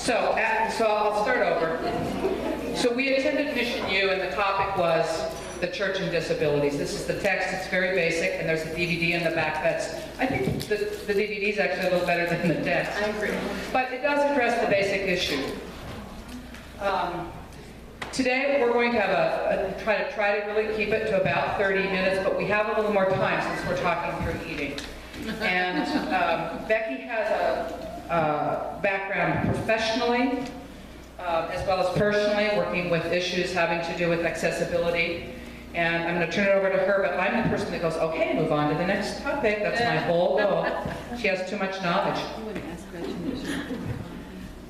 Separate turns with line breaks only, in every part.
So I'll start over. So we attended Mission U, and the topic was the church and disabilities. This is the text. It's very basic, and there's a DVD in the back that's, I think the DVD is actually a little better than the text.
I agree.
But it does address the basic issue. Today we're going to have try to really keep it to about 30 minutes, but we have a little more time since we're talking through eating. And Becky has a background professionally, as well as personally, working with issues having to do with accessibility. And I'm going to turn it over to her, but I'm the person that goes, okay, move on to the next topic. That's my whole goal. She has too much knowledge.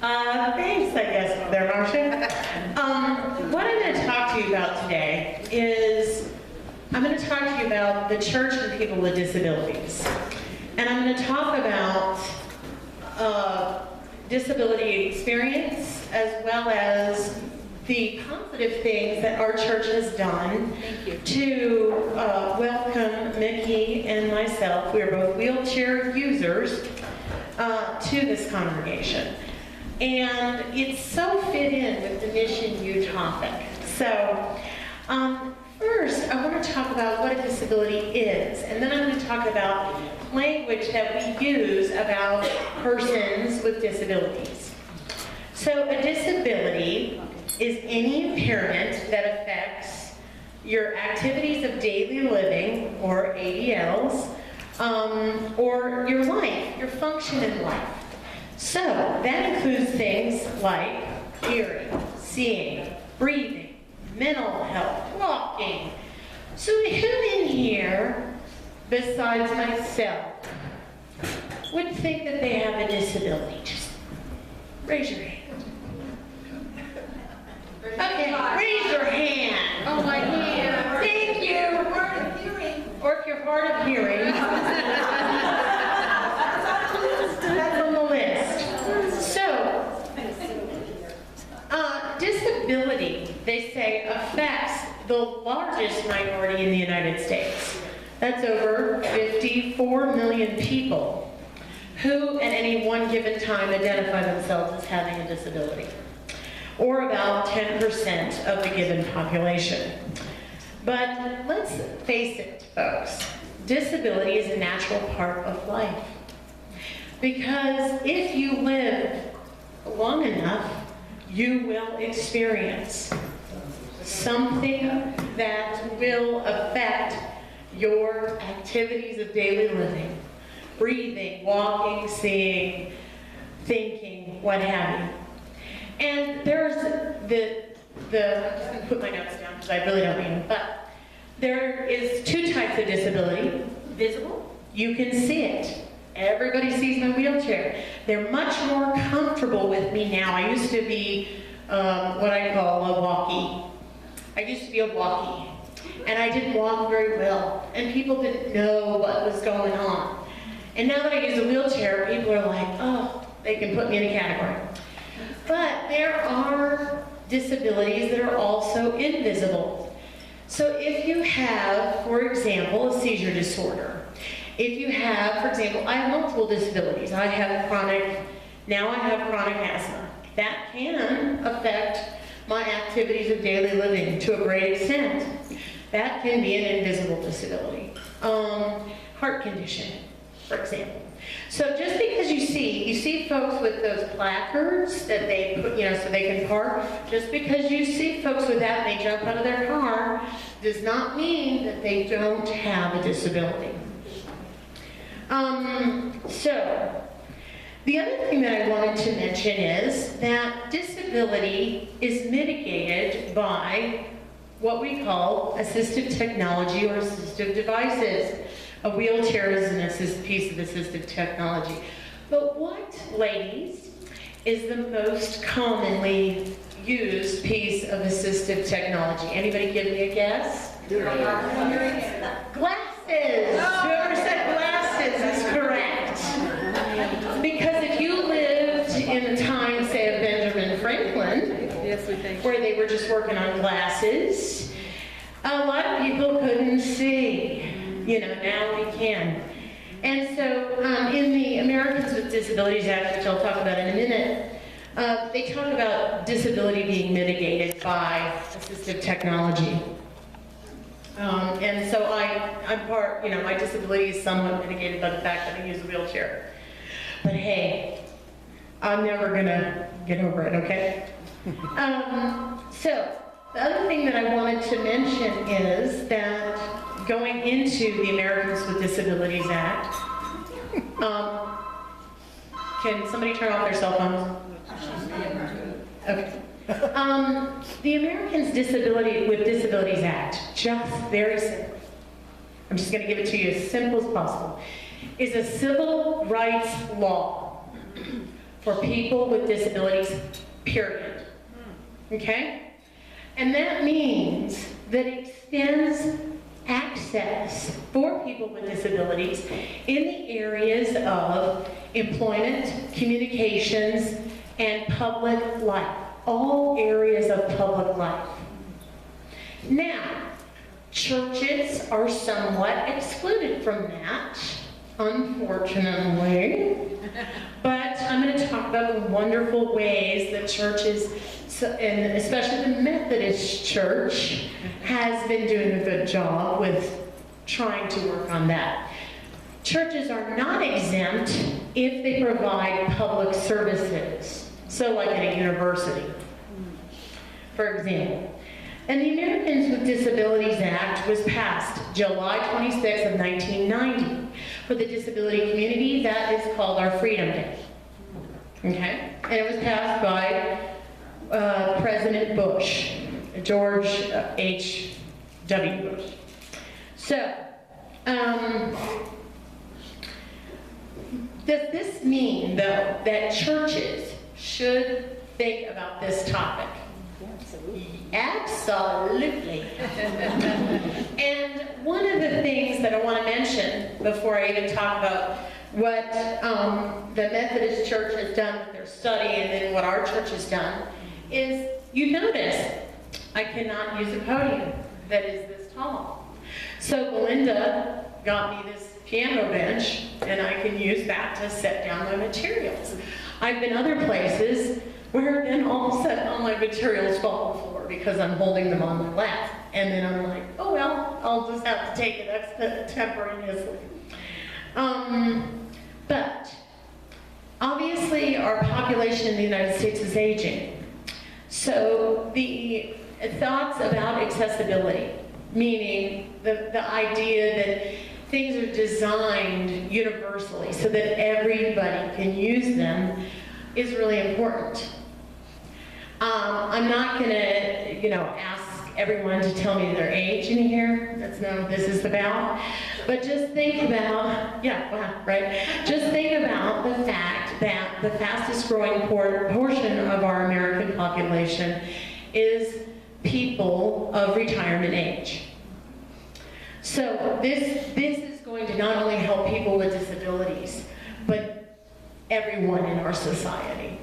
Thanks, I guess, there, Marcia. What I'm going to talk to you about today is, I'm going to talk to you about the church and people with disabilities. And I'm going to talk about disability experience, as well as the positive things that our church has done to welcome Mickey and myself, we are both wheelchair users, to this congregation. And it's so fit in with the Mission U topic. So, first, I want to talk about what a disability is, and then I'm going to talk about language that we use about persons with disabilities. So, a disability is any impairment that affects your activities of daily living, or ADLs, or your life, your function in life. So, that includes things like hearing, seeing, breathing, mental health, walking. So who in here, besides myself, would think that they have a disability? Just raise your hand. Okay, raise your hand.
Oh, my hand.
Thank you.
Hard of hearing.
Or if you're hard of hearing. That's on the list. So, disability, they say, affects the largest minority in the United States. That's over 54 million people who at any one given time identify themselves as having a disability, or about 10% of the given population. But let's face it, folks, disability is a natural part of life. Because if you live long enough, you will experience something that will affect your activities of daily living. Breathing, walking, seeing, thinking, what have you. And there's I'm just going to put my notes down because I really don't need them, but there is two types of disability. Visible, you can see it. Everybody sees my wheelchair. They're much more comfortable with me now. I used to be what I call a walkie. I used to be a walkie. And I didn't walk very well. And people didn't know what was going on. And now that I use a wheelchair, people are like, oh, they can put me in a category. But there are disabilities that are also invisible. So if you have, for example, a seizure disorder, if you have, for example, I have multiple disabilities. I have chronic asthma. That can affect my activities of daily living to a great extent. That can be an invisible disability. Heart condition, for example. So just because you see folks with those placards that they put, so they can park, just because you see folks with that and they jump out of their car, does not mean that they don't have a disability. So, the other thing that I wanted to mention is that disability is mitigated by what we call assistive technology or assistive devices. A wheelchair is a piece of assistive technology. But what, ladies, is the most commonly used piece of assistive technology? Anybody give me a guess? Glasses! Whoever said glasses is correct. Because if you lived in the time, say, of Benjamin Franklin, where they were just working on glasses, a lot of people couldn't see. Now we can. And so in the Americans with Disabilities Act, which I'll talk about in a minute, They talk about disability being mitigated by assistive technology. And so I'm part, my disability is somewhat mitigated by the fact that I use a wheelchair. But hey, I'm never gonna get over it, okay? So, the other thing that I wanted to mention is that going into the Americans with Disabilities Act, can somebody turn off their cell phones? Okay. The Americans with Disabilities Act, just very simple, I'm just going to give it to you as simple as possible, is a civil rights law for people with disabilities, period. Okay? And that means that it extends access for people with disabilities in the areas of employment, communications, and public life. All areas of public life. Now, churches are somewhat excluded from that, unfortunately. But I'm going to talk about the wonderful ways that churches, and especially the Methodist Church, has been doing a good job with trying to work on that. Churches are not exempt if they provide public services. So like at a university, for example. And the Americans with Disabilities Act was passed July 26th of 1990. For the disability community, that is called our Freedom Day. Okay? And it was passed by President Bush, George H.W. Bush. So, does this mean, though, that churches should think about this topic? Absolutely. And one of the things that I want to mention before I even talk about what the Methodist Church has done with their study and then what our church has done is, you notice I cannot use a podium that is this tall. So Belinda got me this piano bench and I can use that to set down my materials. I've been other places where then all of a sudden all my materials fall on the floor because I'm holding them on my lap. And then I'm like, oh well, I'll just have to take it extemporaneously. But obviously our population in the United States is aging. So the thoughts about accessibility, meaning the idea that things are designed universally so that everybody can use them, is really important. I'm not going to, ask everyone to tell me their age in here. That's not what this is about. But just think about, Just think about the fact that the fastest growing portion of our American population is people of retirement age. So this is going to not only help people with disabilities, but everyone in our society.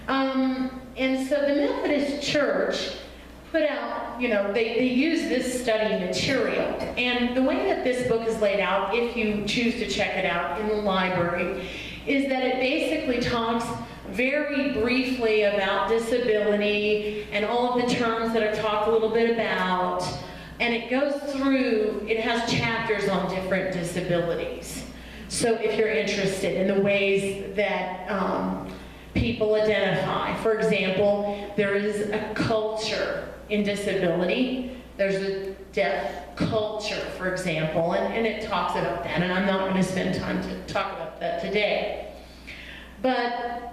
And so the Methodist Church put out, they use this study material. And the way that this book is laid out, if you choose to check it out in the library, is that it basically talks very briefly about disability and all of the terms that I've talked a little bit about. And it goes through, it has chapters on different disabilities. So if you're interested in the ways that people identify. For example, there is a culture in disability. There's a deaf culture, for example, and it talks about that. And I'm not going to spend time to talk about that today. But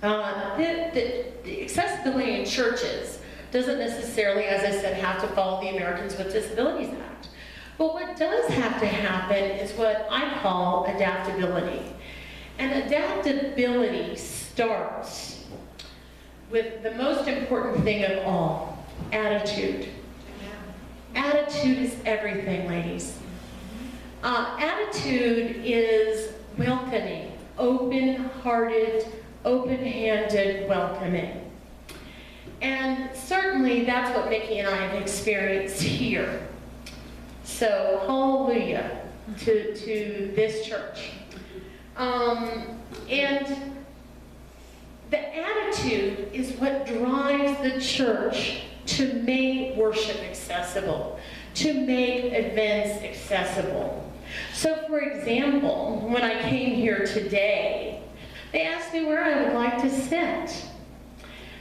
the accessibility in churches doesn't necessarily, as I said, have to follow the Americans with Disabilities Act. But what does have to happen is what I call adaptability. And adaptability starts with the most important thing of all, attitude. Attitude is everything, ladies. Attitude is welcoming, open-hearted, open-handed welcoming. And certainly that's what Mickey and I have experienced here. So hallelujah to this church. And the attitude is what drives the church to make worship accessible, to make events accessible. So for example, when I came here today, they asked me where I would like to sit.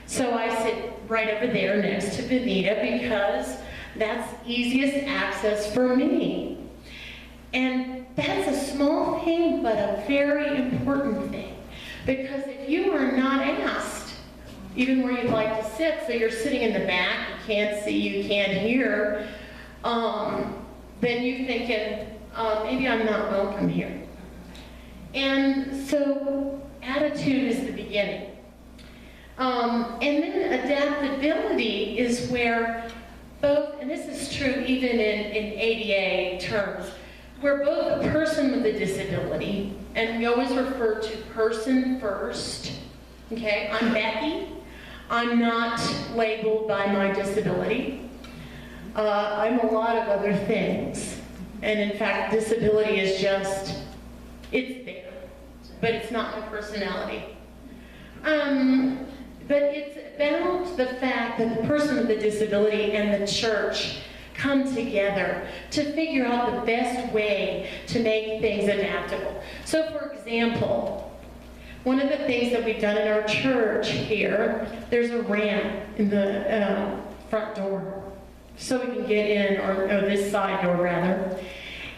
So I sit right over there next to Benita because that's easiest access for me. And that's a small thing, but a very important thing. Because if you are not asked, even where you'd like to sit, so you're sitting in the back, you can't see, you can't hear, then you're thinking, maybe I'm not welcome here. And so attitude is the beginning. And then adaptability is where both, and this is true even in ADA terms, where both a person with a disability, and we always refer to person first, okay? I'm Becky. I'm not labeled by my disability. I'm a lot of other things. And in fact, disability is just, it's there, but it's not my personality. But it's about the fact that the person with the disability and the church come together to figure out the best way to make things adaptable. So for example, one of the things that we've done in our church here, there's a ramp in the front door so we can get in, or this side door rather,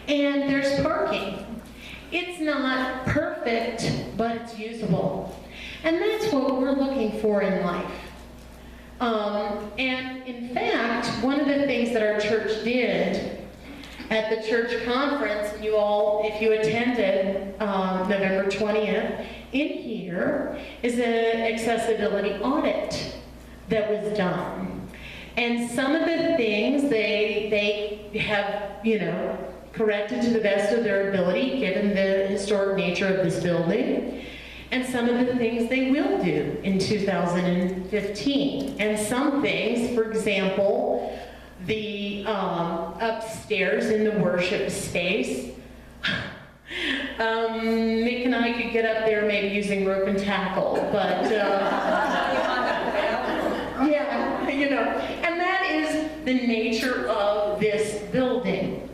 and there's parking. It's not perfect, but it's usable. And that's what we're looking for in life. And in fact, one of the things that our church did at the church conference, and you all, if you attended November 20th, in here is an accessibility audit that was done. And some of the things they have, corrected to the best of their ability, given the historic nature of this building. And some of the things they will do in 2015. And some things, for example, the upstairs in the worship space, Mick and I could get up there maybe using rope and tackle, but yeah, and that is the nature of this building.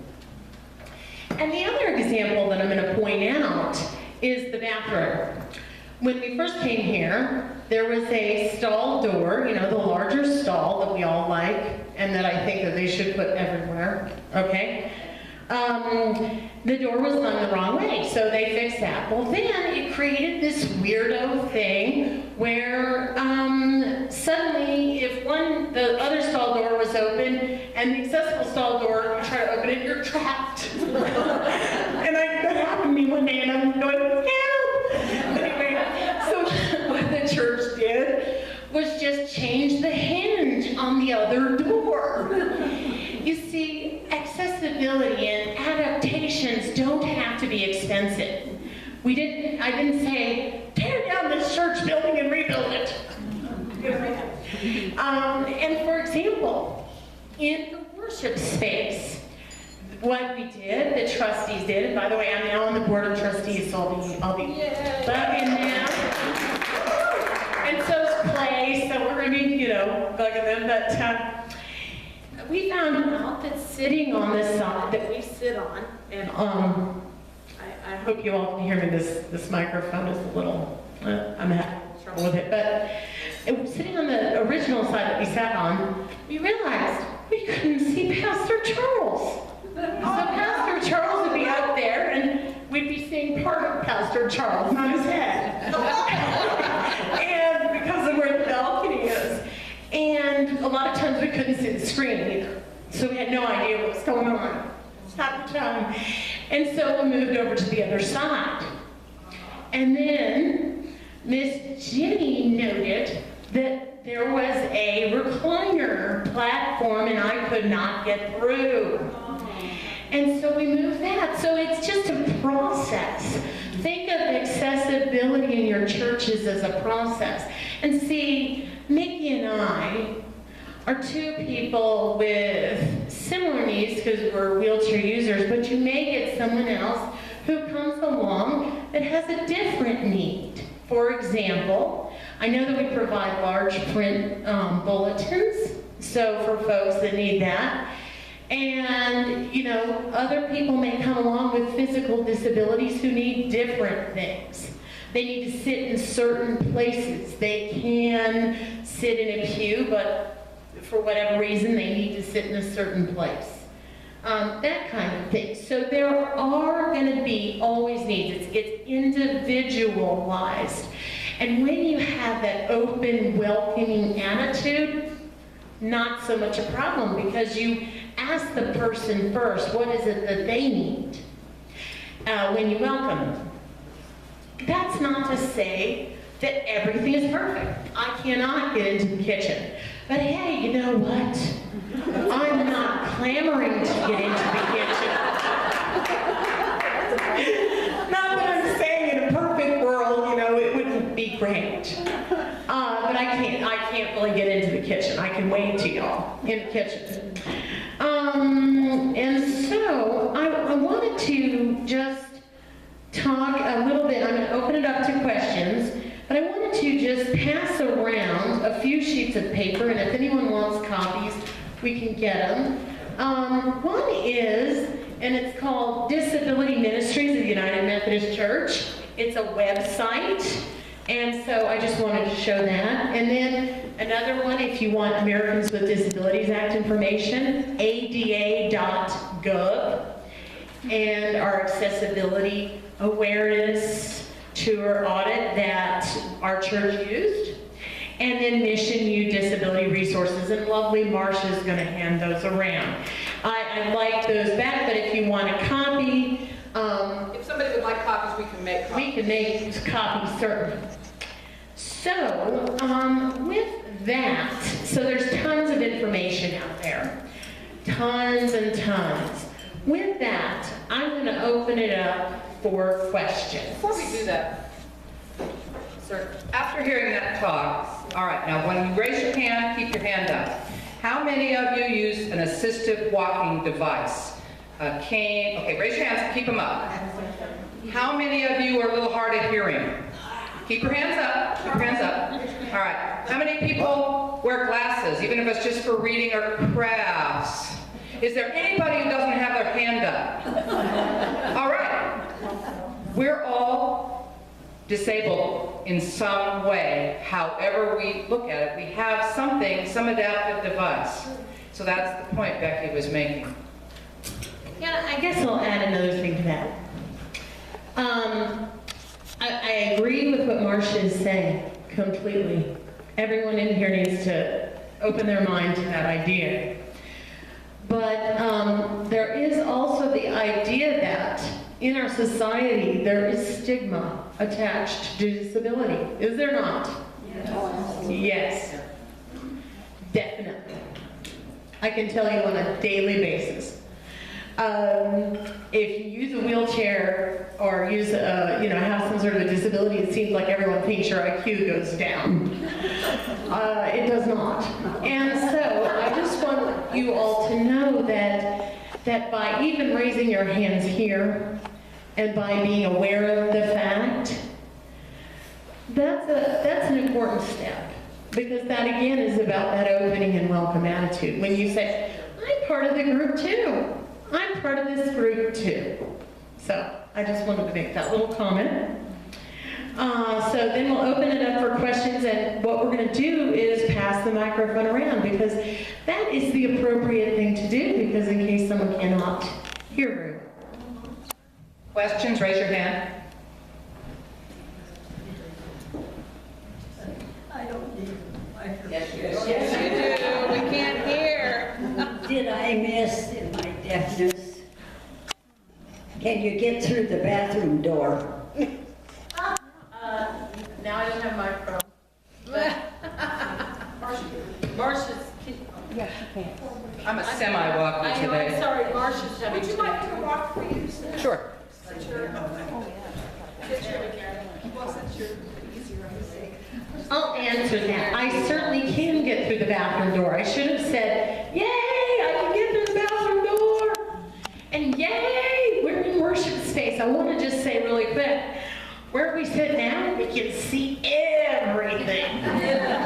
And the other example that I'm going to point out is the bathroom. When we first came here, there was a stall door, the larger stall that we all like, and that I think that they should put everywhere, okay? The door was done the wrong way, so they fixed that. Well, then it created this weirdo thing where suddenly, if the other stall door was open and the accessible stall door, you try to open it, you're trapped. And that happened to me one day, and I'm going, help! Anyway, so what the church did was just change the hinge on the other door. You see, accessibility and adaptations don't have to be expensive. I didn't say, tear down this church building and rebuild it. And for example, in the worship space, what we did, the trustees did, and by the way, I'm now on the board of trustees, so I'll be bugging them. And so's Clay, so we're going to be, bugging them, but we found out that sitting on this side that we sit on, and I hope you all can hear me, this microphone is a little, I'm having trouble with it, but sitting on the original side that we sat on, we realized we couldn't see Pastor Charles. So Pastor Charles would be up there, and we'd be seeing part of Pastor Charles on his head. And because of where the balcony is. And a lot of times we couldn't see the screen either. So we had no idea what was going on half the time. And so we moved over to the other side. And then Miss Jenny noted that there was a recliner platform and I could not get through. And so we moved that. So it's just a process. Think of accessibility in your churches as a process. And see, Mickey and I are two people with similar needs because we're wheelchair users, but you may get someone else who comes along that has a different need. For example, I know that we provide large print bulletins, so for folks that need that. And, you know, other people may come along with physical disabilities who need different things. They need to sit in certain places. They can sit in a pew, but for whatever reason, they need to sit in a certain place. That kind of thing. So there are going to be always needs. It's individualized. And when you have that open, welcoming attitude, not so much a problem, because you ask the person first, what is it that they need when you welcome them. That's not to say that everything is perfect. I cannot get into the kitchen. But hey, you know what? I'm not clamoring to get into the kitchen. Not that I'm saying in a perfect world, you know, it wouldn't be great. But I can't really get into the kitchen. I can wait to y'all in the kitchen. And so I wanted to just talk a little bit. I'm going to open it up to questions, but I wanted to just pass around a few sheets of paper, and if anyone wants copies, we can get them. One is, and it's called Disability Ministries of the United Methodist Church. It's a website, and so I just wanted to show that. And then another one, if you want Americans with Disabilities Act information, ada.gov, and our accessibility awareness tour audit that our church used. And then Mission U Disability Resources, and lovely Marsha's going to hand those around. I'd like those back, but if you want a copy,
If somebody would like copies, we can make copies.
we can make copies, certainly. So, with that, so there's tons of information out there. Tons and tons. With that, I'm going to open it up for questions.
Before we do that, sir, after hearing that talk, all right, now when you raise your hand, keep your hand up. How many of you use an assistive walking device? A cane? Okay, raise your hands, keep them up. How many of you are a little hard of hearing? Keep your hands up, keep your hands up. All right, how many people wear glasses, even if it's just for reading or crafts? Is there anybody who doesn't have their hand up? All right. We're all disabled in some way, however we look at it. We have something, some adaptive device. So that's the point Becky was making.
Yeah, I guess I'll add another thing to that. I agree with what Marcia is saying completely. Everyone in here needs to open their mind to that idea. But there is also the idea that in our society there is stigma attached to disability. Is there not? Yes. Yes. Definitely. I can tell you on a daily basis. If you use a wheelchair or use have some sort of a disability, it seems like everyone thinks your IQ goes down. It does not. And so I just want you all to know that by even raising your hands here and by being aware of the fact, that's an important step. Because that again is about that opening and welcome attitude. When you say, I'm part of the group too. I'm part of this group too. So I just wanted to make that little comment. So then we'll open it up for questions, and what we're going to do is pass the microphone around, because that is the appropriate thing to do, because in case someone cannot hear you.
Questions, raise your hand.
I don't need a microphone.
Yes, you do. We can't hear.
Did I miss in my deafness? Can you get through the bathroom door?
Now I don't have my phone. Marcia's.
Yes, you can.
I'm a semi-walker
I know,
today.
I'm sorry, Marcia's having.
Would you like me to walk for you?
Sure.
I'll answer that. I certainly can get through the bathroom door. I should have said, yay, I can get through the bathroom door. And yay, we're in worship space. I want to just say really quick, where we sit now, we can see everything. anything.